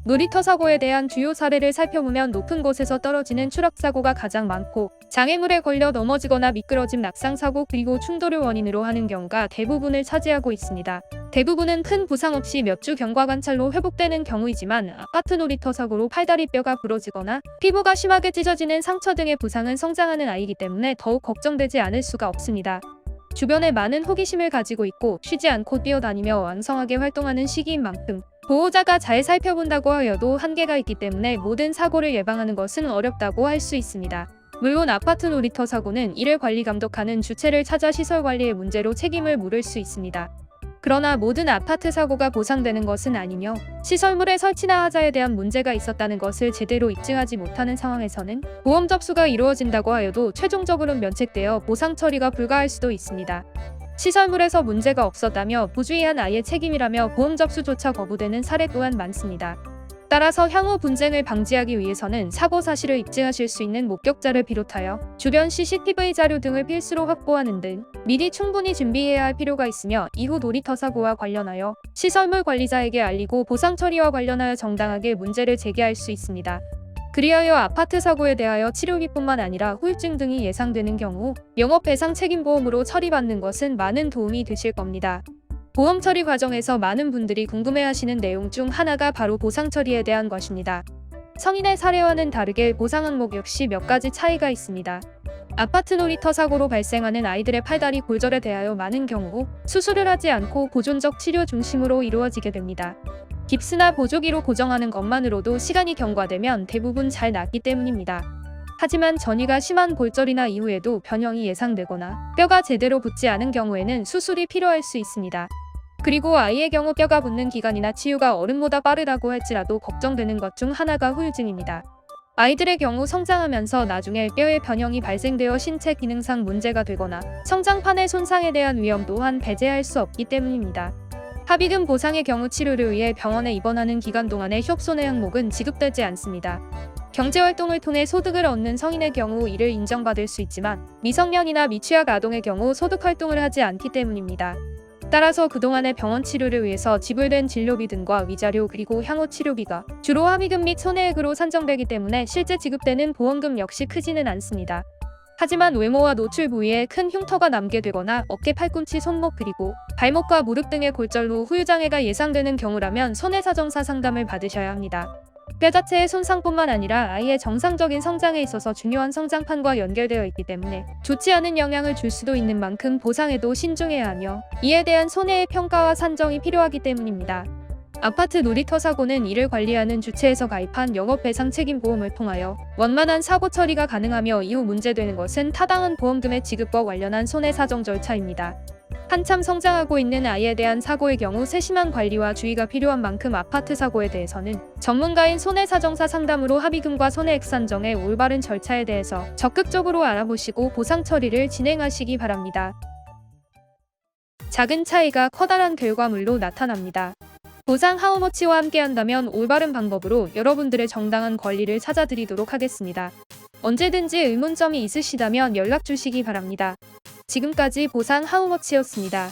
놀이터 사고에 대한 주요 사례를 살펴보면 높은 곳에서 떨어지는 추락사고가 가장 많고, 장애물에 걸려 넘어지거나 미끄러짐 낙상사고 그리고 충돌을 원인으로 하는 경우가 대부분을 차지하고 있습니다. 대부분은 큰 부상 없이 몇 주 경과 관찰로 회복되는 경우이지만 아파트 놀이터 사고로 팔다리 뼈가 부러지거나 피부가 심하게 찢어지는 상처 등의 부상은 성장하는 아이이기 때문에 더욱 걱정되지 않을 수가 없습니다. 주변에 많은 호기심을 가지고 있고 쉬지 않고 뛰어다니며 왕성하게 활동하는 시기인 만큼 보호자가 잘 살펴본다고 하여도 한계가 있기 때문에 모든 사고를 예방하는 것은 어렵다고 할 수 있습니다. 물론 아파트 놀이터 사고는 이를 관리 감독하는 주체를 찾아 시설 관리의 문제로 책임을 물을 수 있습니다. 그러나 모든 아파트 사고가 보상되는 것은 아니며 시설물의 설치나 하자에 대한 문제가 있었다는 것을 제대로 입증하지 못하는 상황에서는 보험 접수가 이루어진다고 하여도 최종적으로는 면책되어 보상 처리가 불가할 수도 있습니다. 시설물에서 문제가 없었다며 부주의한 아이의 책임이라며 보험 접수조차 거부되는 사례 또한 많습니다. 따라서 향후 분쟁을 방지하기 위해서는 사고 사실을 입증하실 수 있는 목격자를 비롯하여 주변 CCTV 자료 등을 필수로 확보하는 등 미리 충분히 준비해야 할 필요가 있으며 이후 놀이터 사고와 관련하여 시설물 관리자에게 알리고 보상 처리와 관련하여 정당하게 문제를 제기할 수 있습니다. 그리하여 아파트 사고에 대하여 치료비뿐만 아니라 후유증 등이 예상되는 경우 영업배상 책임보험으로 처리받는 것은 많은 도움이 되실 겁니다. 보험 처리 과정에서 많은 분들이 궁금해하시는 내용 중 하나가 바로 보상 처리에 대한 것입니다. 성인의 사례와는 다르게 보상 항목 역시 몇 가지 차이가 있습니다. 아파트 놀이터 사고로 발생하는 아이들의 팔다리 골절에 대하여 많은 경우 수술을 하지 않고 보존적 치료 중심으로 이루어지게 됩니다. 깁스나 보조기로 고정하는 것만으로도 시간이 경과되면 대부분 잘 낫기 때문입니다. 하지만 전이가 심한 골절이나 이후에도 변형이 예상되거나 뼈가 제대로 붙지 않은 경우에는 수술이 필요할 수 있습니다. 그리고 아이의 경우 뼈가 붙는 기간이나 치유가 어른보다 빠르다고 할지라도 걱정되는 것 중 하나가 후유증입니다. 아이들의 경우 성장하면서 나중에 뼈의 변형이 발생되어 신체 기능상 문제가 되거나 성장판의 손상에 대한 위험 또한 배제할 수 없기 때문입니다. 합의금 보상의 경우 치료를 위해 병원에 입원하는 기간 동안의 협손해 항목은 지급되지 않습니다. 경제활동을 통해 소득을 얻는 성인의 경우 이를 인정받을 수 있지만 미성년이나 미취학 아동의 경우 소득활동을 하지 않기 때문입니다. 따라서 그동안의 병원 치료를 위해서 지불된 진료비 등과 위자료 그리고 향후 치료비가 주로 합의금 및 손해액으로 산정되기 때문에 실제 지급되는 보험금 역시 크지는 않습니다. 하지만 외모와 노출 부위에 큰 흉터가 남게 되거나 어깨, 팔꿈치, 손목 그리고 발목과 무릎 등의 골절로 후유장애가 예상되는 경우라면 손해사정사 상담을 받으셔야 합니다. 뼈 자체의 손상뿐만 아니라 아이의 정상적인 성장에 있어서 중요한 성장판과 연결되어 있기 때문에 좋지 않은 영향을 줄 수도 있는 만큼 보상에도 신중해야 하며 이에 대한 손해의 평가와 산정이 필요하기 때문입니다. 아파트 놀이터 사고는 이를 관리하는 주체에서 가입한 영업배상 책임보험을 통하여 원만한 사고 처리가 가능하며 이후 문제되는 것은 타당한 보험금의 지급과 관련한 손해사정 절차입니다. 한참 성장하고 있는 아이에 대한 사고의 경우 세심한 관리와 주의가 필요한 만큼 아파트 사고에 대해서는 전문가인 손해사정사 상담으로 합의금과 손해액 산정의 올바른 절차에 대해서 적극적으로 알아보시고 보상 처리를 진행하시기 바랍니다. 작은 차이가 커다란 결과물로 나타납니다. 보상 하우머치와 함께한다면 올바른 방법으로 여러분들의 정당한 권리를 찾아드리도록 하겠습니다. 언제든지 의문점이 있으시다면 연락 주시기 바랍니다. 지금까지 보상 하우머치였습니다.